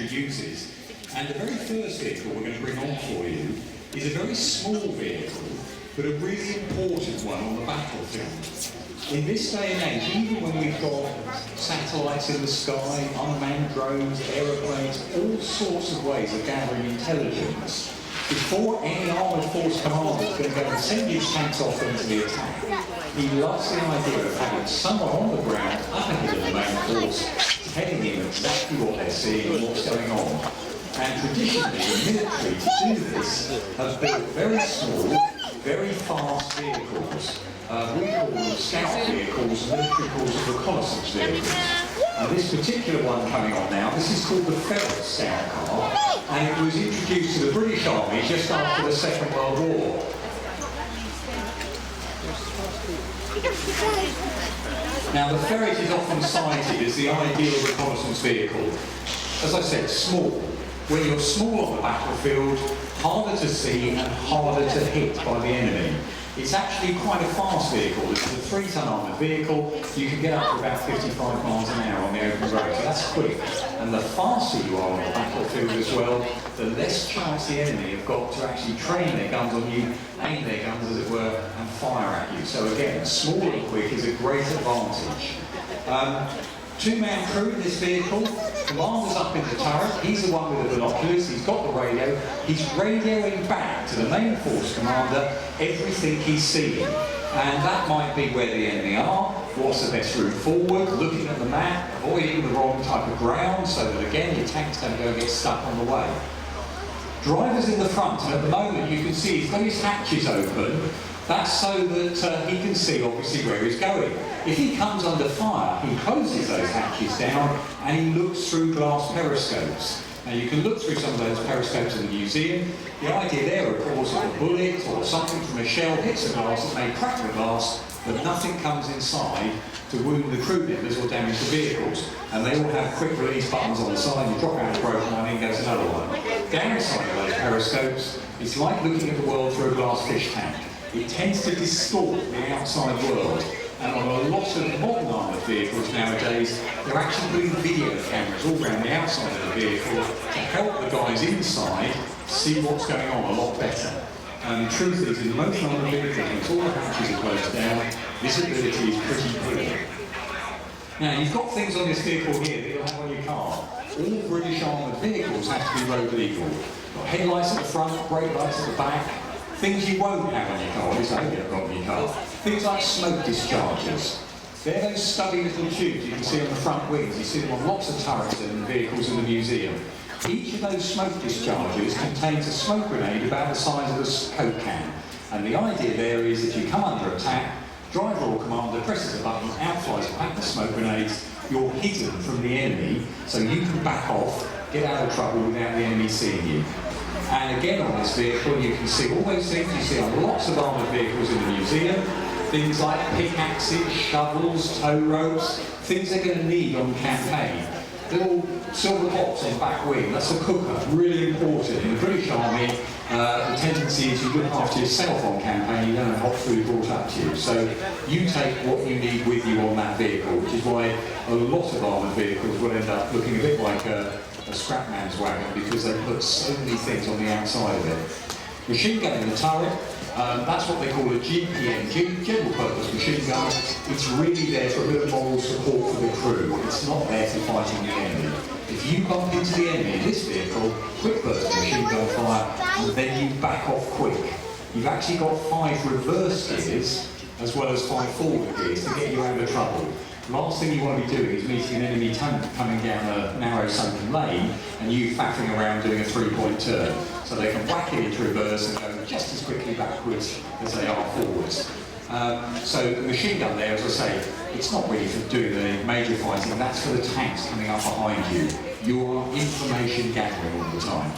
infantry uses. And the very first vehicle we're going to bring on for you is a very small vehicle, but a really important one on the battlefield. In this day and age, even when we've got satellites in the sky, unmanned drones, aeroplanes, all sorts of ways of gathering intelligence, before any armoured force commander is going to go and send his tanks off into the attack, he loves the idea of having someone on the ground up ahead of the main force, telling him exactly what they're seeing and what's going on. And traditionally, the military, to do this, have built very small, very fast vehicles. We call them scout vehicles, and military calls them reconnaissance vehicles. And this particular one coming on now, this is called the Ferret Scout Car, and it was introduced to the British Army just after the Second World War. Now, the Ferret is often cited as the ideal reconnaissance vehicle. As I said, small. When you're small on the battlefield, harder to see and harder to hit by the enemy. It's actually quite a fast vehicle. It's a 3-ton armoured vehicle. You can get up to about 55 miles an hour on the open road, so that's quick. And the faster you are on the battlefield as well, the less chance the enemy have got to actually train their guns on you, aim their guns as it were, and fire at you. So again, small and quick is a great advantage. 2-man crew in this vehicle. Commander's up in the turret. He's the one with the binoculars. He's got the radio. He's radioing back to the main force commander everything he's seeing. And that might be where the enemy are, what's the best route forward, looking at the map, avoiding the wrong type of ground so that again your tanks don't go and get stuck on the way. Driver's in the front, and at the moment you can see he's got his hatches open. That's so that he can see obviously where he's going. If he comes under fire, he closes those hatches down and he looks through glass periscopes. Now you can look through some of those periscopes in the museum. The idea there, of course, is a bullet or something from a shell hits the glass, it may crack the glass, but nothing comes inside to wound the crew members or damage the vehicles. And they all have quick release buttons on the side. You drop out a broken one, in goes another one. Downside of those periscopes, it's like looking at the world through a glass fish tank. It tends to distort the outside world. And on a lot of modern armoured vehicles nowadays, they're actually putting video cameras all around the outside of the vehicle to help the guys inside see what's going on a lot better. And the truth is, in most armoured vehicles, all the hatches are closed down, visibility is pretty poor. Now, you've got things on this vehicle here that you'll have on your car. All British armoured vehicles have to be road legal. You've got headlights at the front, brake lights at the back. Things you won't have on your car, at least I hope you've got on your car. Things like smoke dischargers. They're those stubby little tubes you can see on the front wings. You see them on lots of turrets and vehicles in the museum. Each of those smoke dischargers contains a smoke grenade about the size of a Coke can. And the idea there is if you come under attack, driver or commander presses a button, out flies a pack of smoke grenades, you're hidden from the enemy, so you can back off, get out of trouble without the enemy seeing you. And again on this vehicle you can see all those things you see on lots of armoured vehicles in the museum. Things like pickaxes, shovels, tow ropes, things they're going to need on campaign. Little silver pots on back wing, that's a cooker, really important. In the British Army, the tendency is you look after yourself on campaign, you don't have hot food brought up to you. So you take what you need with you on that vehicle, which is why a lot of armoured vehicles will end up looking a bit like a scrap man's wagon because they put so many things on the outside of it. Machine gun in the turret, that's what they call a GPM, general purpose machine gun. It's really there for a bit of moral support for the crew. It's not there for fighting the enemy. If you bump into the enemy in this vehicle, quick burst machine gun fire, and then you back off quick. You've actually got 5 reverse gears as well as 5 forward gears to get you out of trouble. Last thing you want to be doing is meeting an enemy tank coming down a narrow sunken lane and you faffing around doing a 3-point turn. So they can whack it into reverse and go just as quickly backwards as they are forwards. So the machine gun there, as I say, it's not really for doing the major fighting, that's for the tanks coming up behind you. You are information gathering all the time.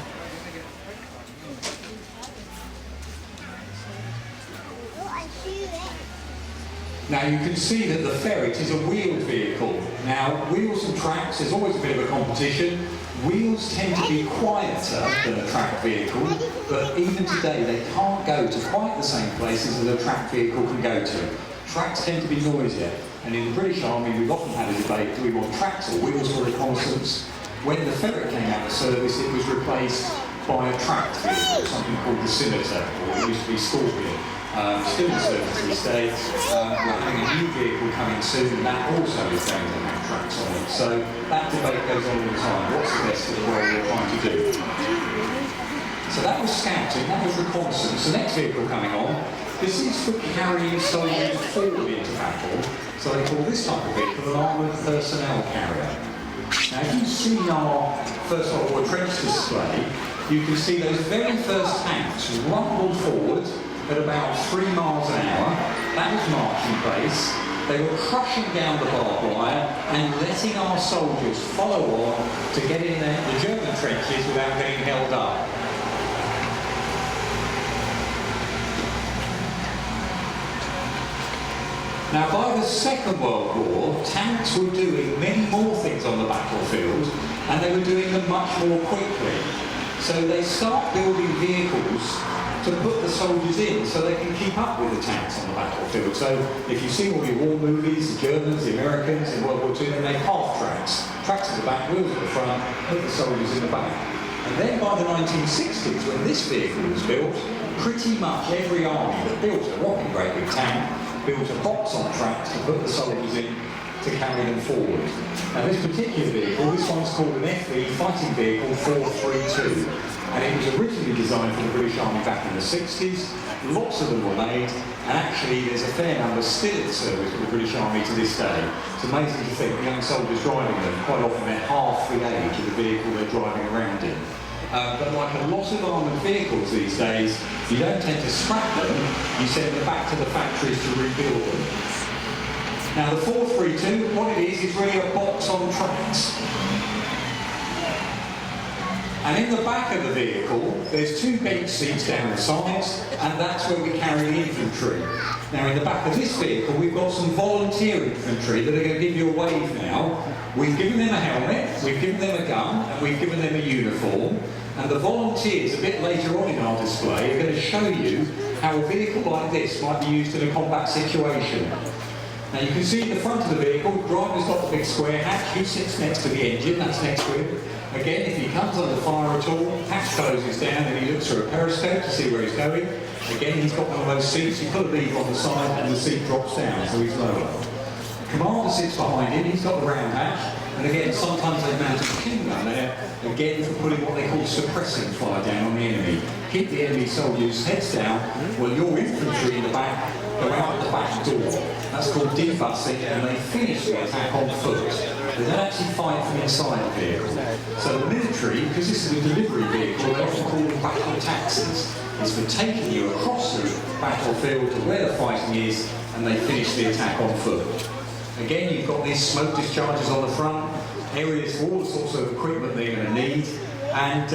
Now you can see that the Ferret is a wheeled vehicle. Now wheels and tracks, there's always a bit of a competition. Wheels tend to be quieter than a track vehicle, but even today they can't go to quite the same places as a track vehicle can go to. Tracks tend to be noisier, and in the British Army we've often had a debate, do we want tracks or wheels for reconnaissance? When the ferret came out of service, it was replaced by a tracked vehicle, something called the Scimitar, or it used to be Scorpion. Still in service to this day. We're having a new vehicle coming soon, and that also is going to have tracks on it. So that debate goes on all the time. What's the best for the world we're trying to do? So that was scouting, that was reconnaissance. The next vehicle coming on, this is for carrying soldiers forward into battle. So they call this type of vehicle an armoured personnel carrier. Now if you see our First World War trench display, you can see those very first tanks rumbled forward at about 3 miles an hour. That was marching pace. They were crushing down the barbed wire and letting our soldiers follow on to get in the German trenches without getting held up. Now, by the Second World War, tanks were doing many more things on the battlefield, and they were doing them much more quickly. So they start building vehicles to put the soldiers in so they can keep up with the tanks on the battlefield. So if you see all your war movies, the Germans, the Americans in World War II, they make half tracks. Tracks at the back, wheels at the front, put the soldiers in the back. And then by the 1960s, when this vehicle was built, pretty much every army that built a rocking great big tank built a box on tracks to put the soldiers in to carry them forward. Now this particular vehicle, this one's called an FV Fighting Vehicle 432, and it was originally designed for the British Army back in the 60s. Lots of them were made, and actually there's a fair number still in service with the British Army to this day. It's amazing to think young soldiers driving them, quite often they're half the age of the vehicle they're driving around in. But like a lot of armoured vehicles these days, you don't tend to scrap them, you send them back to the factories to rebuild them. Now the 432, what it is really a box on tracks. And in the back of the vehicle, there's 2 bench seats down the sides, and that's where we carry the infantry. Now in the back of this vehicle, we've got some volunteer infantry that are going to give you a wave now. We've given them a helmet, we've given them a gun, and we've given them a uniform. And the volunteers, a bit later on in our display, are going to show you how a vehicle like this might be used in a combat situation. Now you can see in the front of the vehicle, the driver's got the big square hatch, he sits next to the engine, that's next to him. Again, if he comes under fire at all, hatch closes down and he looks through a periscope to see where he's going. Again, he's got one of those seats, you put a lever on the side and the seat drops down, so he's lower. Commander sits behind him, he's got the round hatch, and again, sometimes they mount a machine gun there, again for putting what they call suppressing fire down on the enemy. Keep the enemy soldiers' heads down, while your infantry in the back go out the back door. That's called debussing, and they finish the attack on foot. They don't actually fight from inside the vehicle. So the military, because this is a delivery vehicle, they often call them battle taxis. It's for taking you across the battlefield to where the fighting is, and they finish the attack on foot. Again, you've got these smoke discharges on the front, areas for all the sorts of equipment they're going to need, and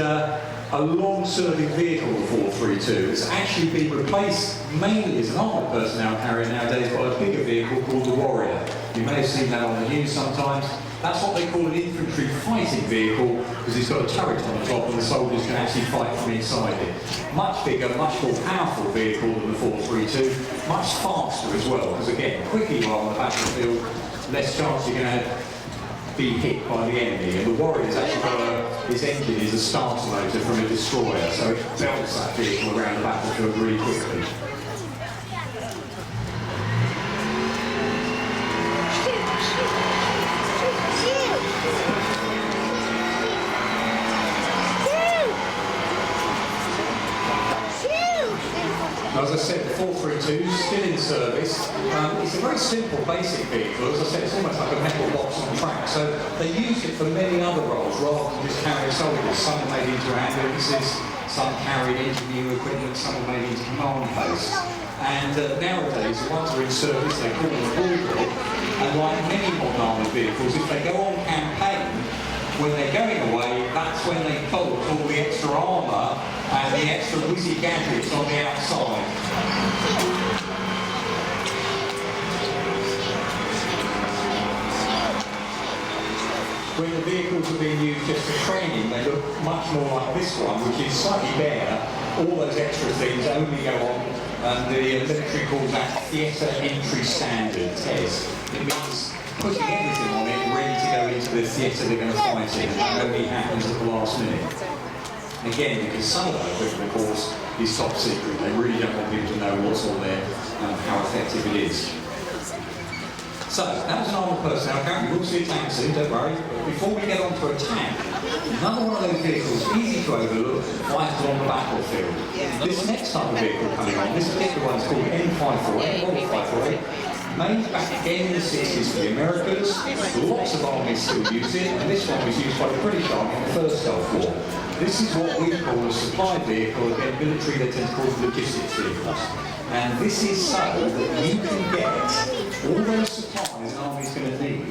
a long-serving vehicle, the 432. It's actually been replaced mainly as an armoured personnel carrier nowadays by a bigger vehicle called the Warrior. You may have seen that on the news sometimes. That's what they call an infantry fighting vehicle, because it's got a turret on the top and the soldiers can actually fight from inside it. Much bigger, much more powerful vehicle than the 432, much faster as well, because again, quicker you are on the battlefield, less chance you're going to be hit by the enemy. And the Warrior's actually got his engine is a starter motor from a destroyer, so it belts that vehicle around the battlefield really quickly. As I said, the 432 is still in service. It's a very simple, basic vehicle. As I said, it's almost like a metal box on track. So they use it for many other roles rather than just carrying soldiers. Some are made into ambulances, some carry engineering equipment, some are made into command posts. And nowadays, the ones that are in service, they call them a bulldog. And like many modern armoured vehicles, if they go on campaign, when they're going away, that's when they bolt all the extra armour and the extra whizzy gadgets on the outside. When the vehicles are being used just for training, they look much more like this one, which is slightly bare. All those extra things only go on, and the military calls that Theatre Entry Standard, TES. It means putting everything on it ready to go into the theatre they're going to fight in, and that only happens at the last minute. Again, because some of that equipment, of course, is top secret. They really don't want people to know what's all there and how effective it is. So, that was an armoured personnel account. You will see a tank soon, don't worry. But before we get on to a tank, another one of those vehicles, easy to overlook, vital on the battlefield. This next type of vehicle coming on, this particular one is called M548, Model 548, made back again in the 60s for the Americans. Lots of armies still use it, and this one was used by the British Army in the First Gulf War. This is what we call a supply vehicle. Again, military, they tend to call them logistics vehicles. And this is so that you can get all those supplies an army's going to need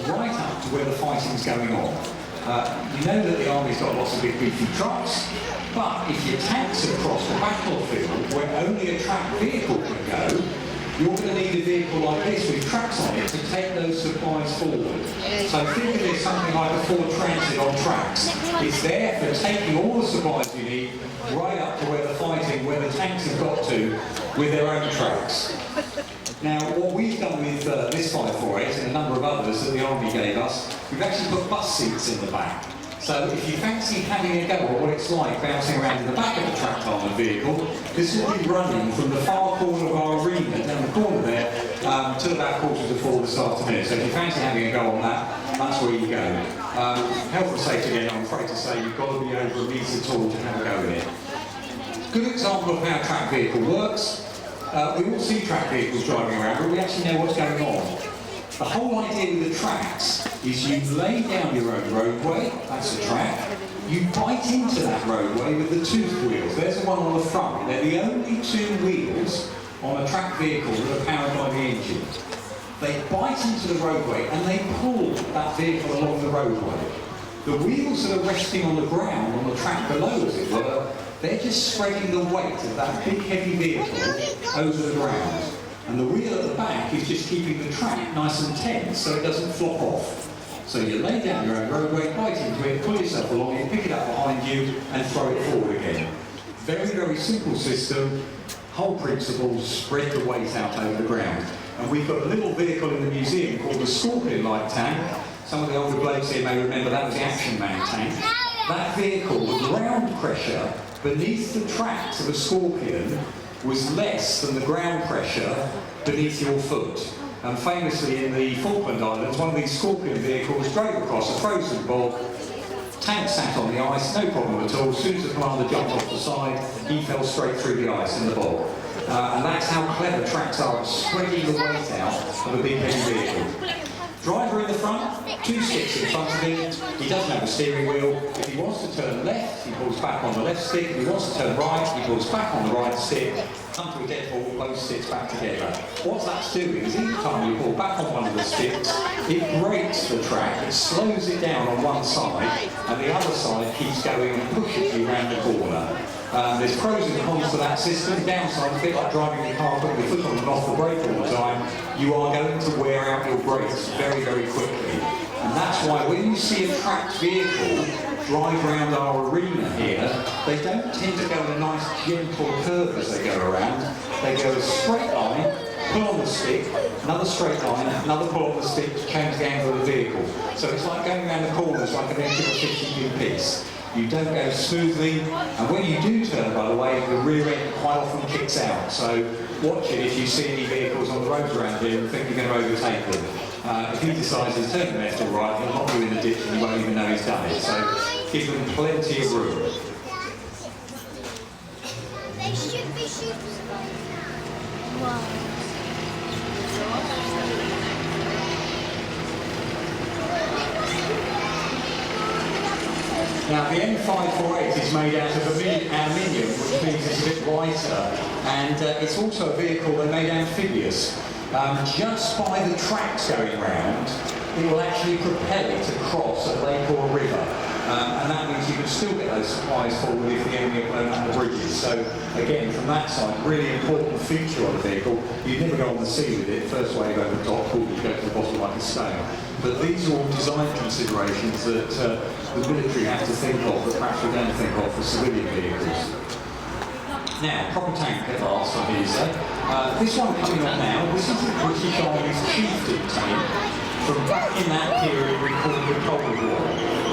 right up to where the fighting's going on. You know that the army's got lots of big beefy trucks, but if your tanks are across the battlefield where only a tracked vehicle can go, you're going to need a vehicle like this with tracks on it to take those supplies forward. So think of it as something like a Ford Transit on tracks. It's there for taking all the supplies you need right up to where the fighting, where the tanks have got to, with their own tracks. Now, what we've done with this 548 and a number of others that the Army gave us, we've actually put bus seats in the back. So if you fancy having a go at what it's like bouncing around in the back of a tracked armoured vehicle, this will be running from the far corner of our arena, down the corner there, till about 3:45 this afternoon. So if you fancy having a go on that, that's where you go. Health and safety again, I'm afraid to say, you've got to be over a metre tall to have a go in it. Good example of how a tracked vehicle works. We all see tracked vehicles driving around, but we actually know what's going on. The whole idea with the tracks is you lay down your own roadway, that's a track, you bite into that roadway with the toothed wheels. There's the one on the front. They're the only two wheels on a tracked vehicle that are powered by the engine. They bite into the roadway and they pull that vehicle along the roadway. The wheels that are resting on the ground, on the track below as it were, they're just spreading the weight of that big heavy vehicle over the ground. And the wheel at the back is just keeping the track nice and tense so it doesn't flop off. So you lay down your own roadway, bite into it, pull yourself along, you pick it up behind you and throw it forward again. Very, very simple system. Whole principle, spread the weight out over the ground. And we've got a little vehicle in the museum called the Scorpion-like tank. Some of the older blokes here may remember that was the Action Man tank. That vehicle, the ground pressure beneath the tracks of a Scorpion was less than the ground pressure beneath your foot. And famously in the Falkland Islands, one of these Scorpion vehicles drove across a frozen bog, tank sat on the ice, no problem at all. As soon as the commander jumped off the side, he fell straight through the ice in the bog. And that's how clever tracks are at spreading the weight out of a big heavy vehicle. Driver in the front, two sticks in front of him, he doesn't have a steering wheel. If he wants to turn left, he pulls back on the left stick. If he wants to turn right, he pulls back on the right stick. Come to a dead halt, both sticks back together. What that's doing is each time you pull back on one of the sticks, it brakes the track, it slows it down on one side, and the other side keeps going and pushes you around the corner. There's pros and cons to that system. Downside, a bit like driving your car, putting your foot on and off the brake all the time, you are going to wear out your brakes very, very quickly. And that's why when you see a tracked vehicle drive around our arena here, they don't tend to go in a nice gentle curve as they go around. They go a straight line, pull on the stick, another straight line, another pull on the stick to change the angle of the vehicle. So it's like going around the corners like an engine or 50p piece. You don't go smoothly, and when you do turn, by the way, the rear end quite often kicks out. So watch it if you see any vehicles on the roads around here and think you're going to overtake them. If he decides to turn left or right, he'll knock you in the ditch and you won't even know he's done it. So give them plenty of room. They should be ships. Wow. Now the M548 is made out of aluminium, which means it's a bit lighter, and it's also a vehicle they made amphibious. Just by the tracks going round, it will actually propel it across a lake or a river. And that means you can still get those supplies forward if the enemy are blown up the bridges. So again, from that side, really important feature on the vehicle. You never go on the sea with it. First wave over the top, cool, you go to the bottom like a stone. But these are all design considerations that the military have to think of, that perhaps we don't think of for civilian vehicles. Now, proper tank at last, I hear you say. This one coming up now, this is the British Army's Chieftain tank. from back in that period we call the Cold War.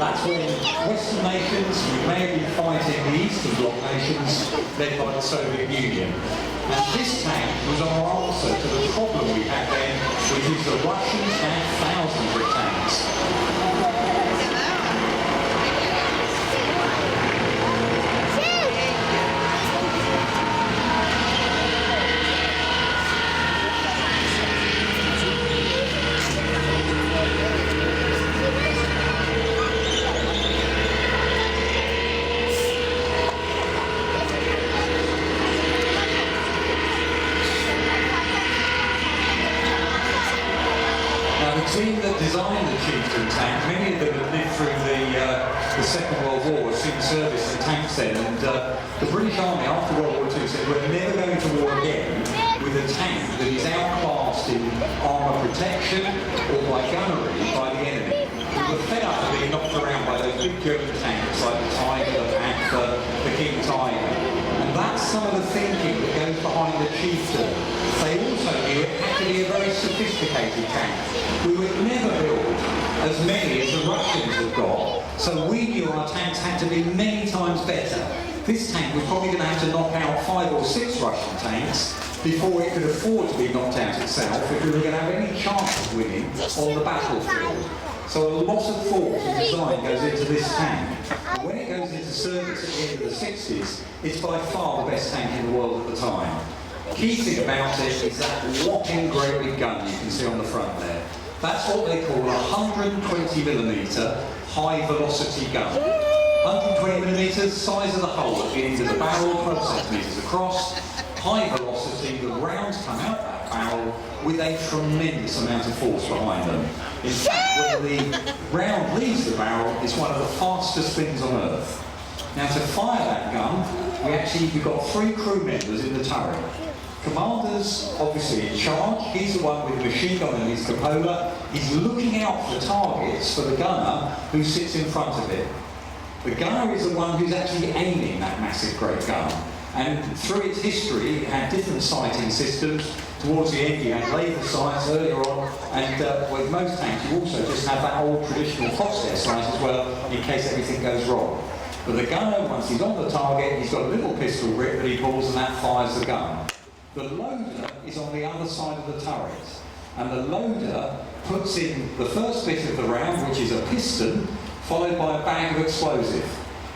That's when Western nations, we may have been fighting the Eastern Bloc nations led by the Soviet Union. And this tank was our answer to the problem we had then, which is the Russians had thousands of tanks. The team that designed the Chieftain tank, many of them had lived through the Second World War, seen service in tanks then, and the British Army after World War II said we're never going to war again with a tank that is outclassed in armour protection or by gunnery by the enemy. We were fed up of being knocked around by those big German tanks like the Tiger, the Panther, the King Tiger. And that's some of the thinking that goes behind the Chieftain. They also knew it had to be a very sophisticated tank. We would never build as many as the Russians have got, so we knew our tanks had to be many times better. This tank was probably going to have to knock out 5 or 6 Russian tanks before it could afford to be knocked out itself if we were going to have any chance of winning on the battlefield. So a lot of thought and design goes into this tank. And when it goes into service at the end of the 60s, it's by far the best tank in the world at the time. Key thing about it is that whopping great big gun you can see on the front there. That's what they call a 120mm high velocity gun. 120mm, size of the hole at the end of the barrel, 12cm across, high velocity, the rounds come out that barrel with a tremendous amount of force behind them. In fact, when the round leaves the barrel, it's one of the fastest things on Earth. Now to fire that gun, we've got 3 crew members in the turret. Commander's obviously in charge. He's the one with the machine gun and his cupola. He's looking out for targets for the gunner who sits in front of it. The gunner is the one who's actually aiming that massive great gun. And through its history, it had different sighting systems. Towards the end, you had laser sights earlier on, and with most tanks, you also just have that old traditional crosshair sight as well, in case anything goes wrong. But the gunner, once he's on the target, he's got a little pistol grip that he pulls, and that fires the gun. The loader is on the other side of the turret, and the loader puts in the first bit of the round, which is a piston, followed by a bag of explosive.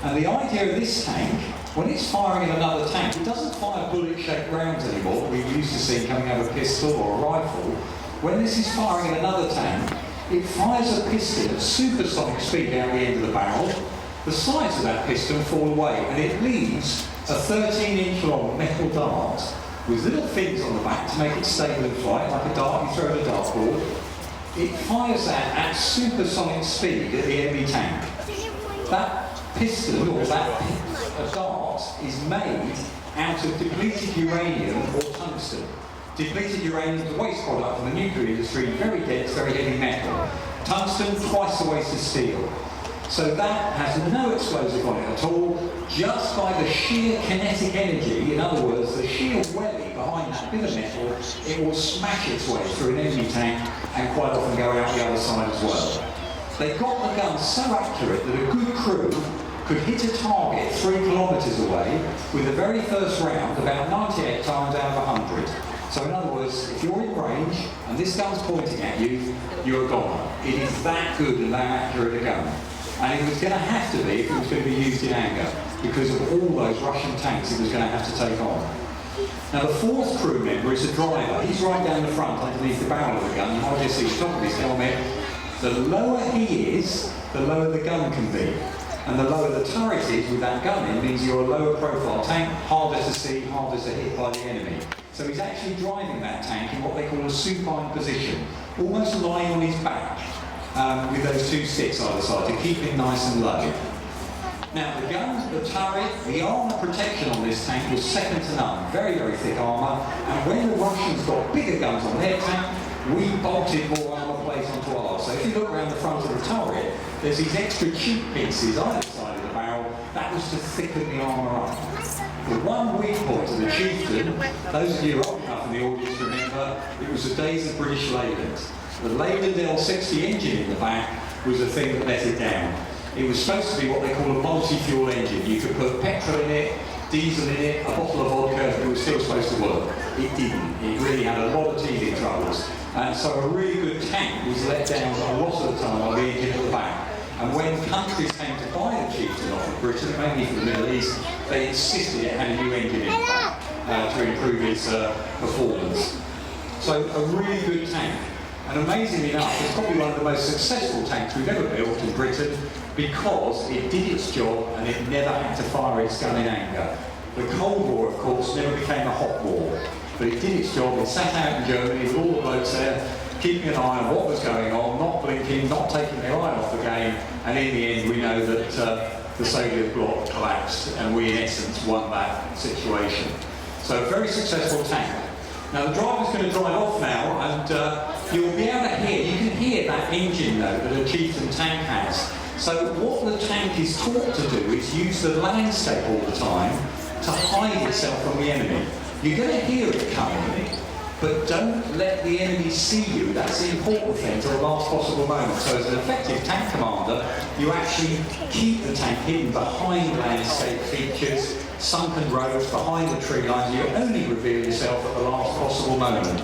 And the idea of this tank, when it's firing at another tank, it doesn't fire bullet-shaped rounds anymore, we used to see coming out of a pistol or a rifle. When this is firing at another tank, it fires a piston at supersonic speed out the end of the barrel. The sides of that piston fall away, and it leaves a 13-inch long metal dart with little fins on the back to make it stable in flight, like a dart you throw at a dartboard. It fires that at supersonic speed at the enemy tank. That piston, or that dart, is made out of depleted uranium or tungsten. Depleted uranium is a waste product from the nuclear industry, very dense, very heavy metal. Tungsten, twice the weight of steel. So that has no explosive on it at all, just by the sheer kinetic energy, in other words, the sheer welly behind that bit of metal, it will smash its way through an enemy tank and quite often go out the other side as well. They got the gun so accurate that a good crew could hit a target 3 kilometres away with the very first round about 98 times out of 100. So in other words, if you're in range and this gun's pointing at you, you're a goner. It is that good and that accurate a gun. And it was going to have to be if it was going to be used in anger, because of all those Russian tanks it was going to have to take on. Now the 4th crew member is a driver. He's right down the front underneath the barrel of the gun. You might just see the top of his helmet. The lower he is, the lower the gun can be. And the lower the turret is with that gun in means you're a lower profile tank, harder to see, harder to hit by the enemy. So he's actually driving that tank in what they call a supine position, almost lying on his back. With those 2 sticks either side to keep him nice and low. Now the guns, the turret, the armour protection on this tank was second to none. Very, very thick armour. And when the Russians got bigger guns on their tank, we bolted more armour plates onto ours. So if you look around the front of the turret, there's these extra cheek pieces either side of the barrel. That was to thicken the armour up. The one weak point of the Chieftain, those of you old enough in the audience remember, it was the days of British Leyland. The Leyden 60 engine in the back was the thing that let it down. It was supposed to be what they call a multi-fuel engine. You could put petrol in it, diesel in it, a bottle of vodka, it was still supposed to work. It didn't. It really had a lot of teething troubles. And so a really good tank was let down a lot of the time on the engine at the back. And when countries came to buy the Chieftain off of Britain, mainly from the Middle East, they insisted it had a new engine in the back to improve its performance. So a really good tank. And amazingly enough, it's probably one of the most successful tanks we've ever built in Britain because it did its job and it never had to fire its gun in anger. The Cold War, of course, never became a hot war, but it did its job. It sat out in Germany with all the blokes there, keeping an eye on what was going on, not blinking, not taking their eye off the game, and in the end we know that the Soviet bloc collapsed and we in essence won that situation. So a very successful tank. Now the driver's going to drive off now and you'll be able to hear, you can hear that engine note that a Chieftain tank has. So what the tank is taught to do is use the landscape all the time to hide itself from the enemy. You're going to hear it coming, but don't let the enemy see you. That's the important thing to the last possible moment. So as an effective tank commander, you actually keep the tank hidden behind landscape features, sunken roads, behind the tree lines. You only reveal yourself at the last possible moment.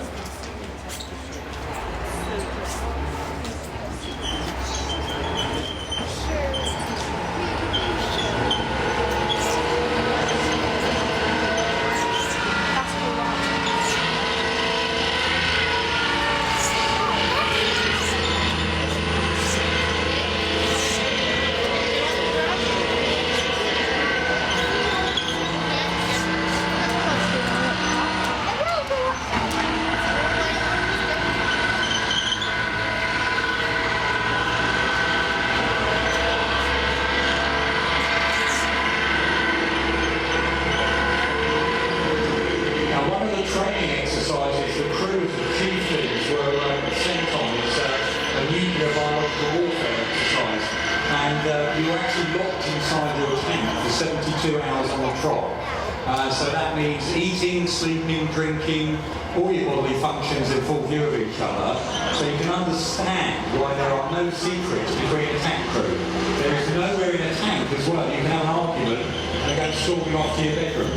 You were actually locked inside your tank for 72 hours on the trot. So that means eating, sleeping, drinking, all your bodily functions in full view of each other. So you can understand why there are no secrets between a tank crew. There is nowhere in a tank as well. You can have an argument and go storming off to your bedroom.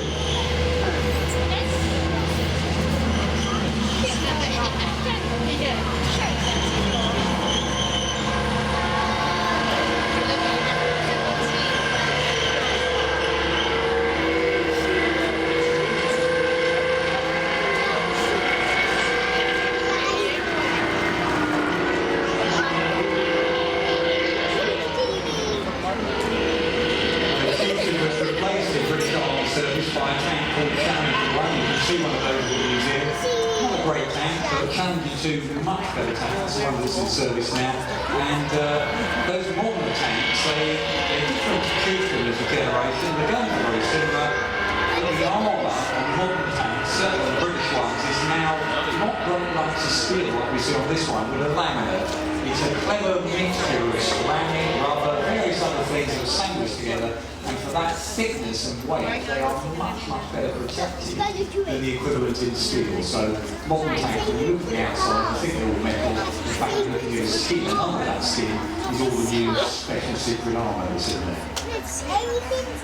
Much better tanks, the one that's in service now, and those modern tanks, they're different to Chieftain as a generation. The guns are very similar, but the armour on modern tanks, certainly the British ones, is now not great lumps of steel like we see on this one, but a laminate. It's a clever mixture of ceramic, rubber, various other things that are sandwiched together, and for that thickness and weight, they are much, much better protected than the equivalent in steel. So modern tanks, when you look at the outside, you think they're all metal. In fact, you're looking at the skin, and under that skin is all the new special secret armour that's in there.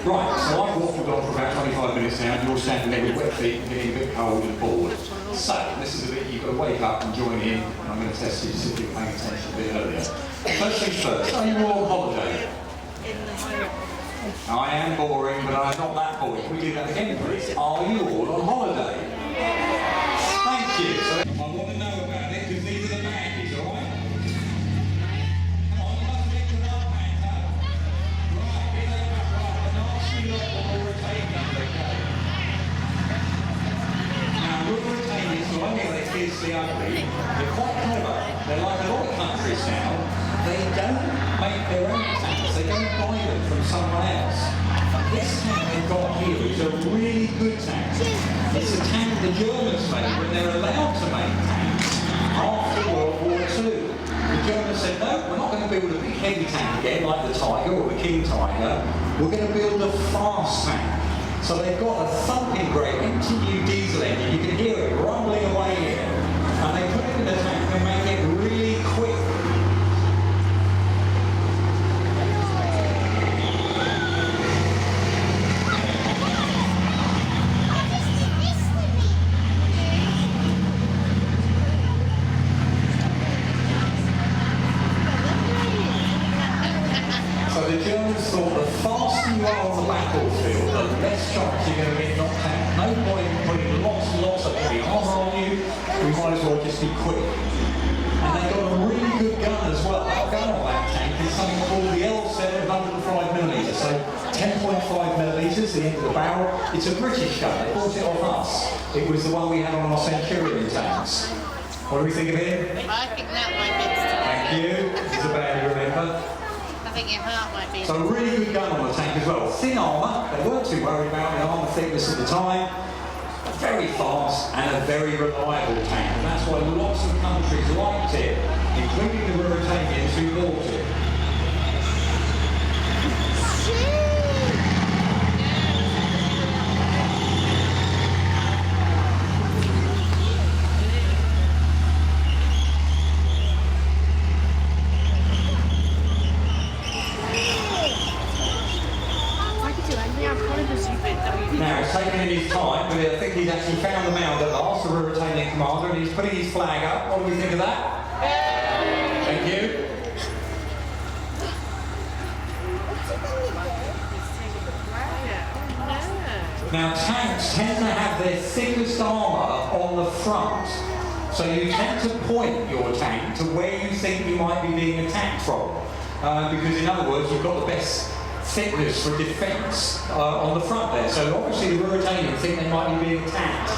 Right, so I've waffled on for about 25 minutes now, and you're standing there with wet feet and getting a bit cold and bored. So, this is a bit you've got to wake up and join in, and I'm going to test you to see if you're paying attention a bit earlier. First things first, are you all on holiday? I am boring, but I'm not that boring. Can we do that again, please? Are you all on holiday? Thank you. So, I want to know about it, because these are the baggies, all right? Come on, you must make the right hand up. Right, here they are. Right, a nasty lot of Mauritanians, okay? Now, Mauritanians, not only are they fiercely ugly, they're quite clever. They're like a lot of countries now. They don't make their own tanks. They don't buy them from someone else. This tank they've got here is a really good tank. It's a tank the Germans made when they're allowed to make tanks after World War II. The Germans said, no, we're not going to build a big heavy tank again like the Tiger or the King Tiger. We're going to build a fast tank. So they've got a thumping great MTU diesel engine. You can hear it rumbling away here. And they put it in the tank and make it really Americans thought the faster you are on the battlefield, the less chance you're going to get knocked out. No point in putting lots and lots of heavy armour on you. We might as well just be quick. And they got a really good gun as well. That gun on that tank is something called the L7 105mm. So 10.5mm, the end of the barrel. It's a British gun. They bought it off us. It was the one we had on our Centurion tanks. What do we think of it? I think that might be the Thank you. This is a bad you remember. I think your heart might be. So a really good gun on the tank as well. Thin armour. They weren't too worried about the armour thickness at the time. Very fast and a very reliable tank. And that's why lots of countries liked it, including the Mauritanians who bought it. Now, it's taken him his time, but I think he's actually found the mound at last, the Mauritanian commander, and he's putting his flag up. What do we think of that? Thank you. Now, tanks tend to have their thickest armour on the front, so you tend to point your tank to where you think you might be being attacked from, because in other words, you've got the best thickness for defence on the front there. So obviously the Mauritanians think they might be being attacked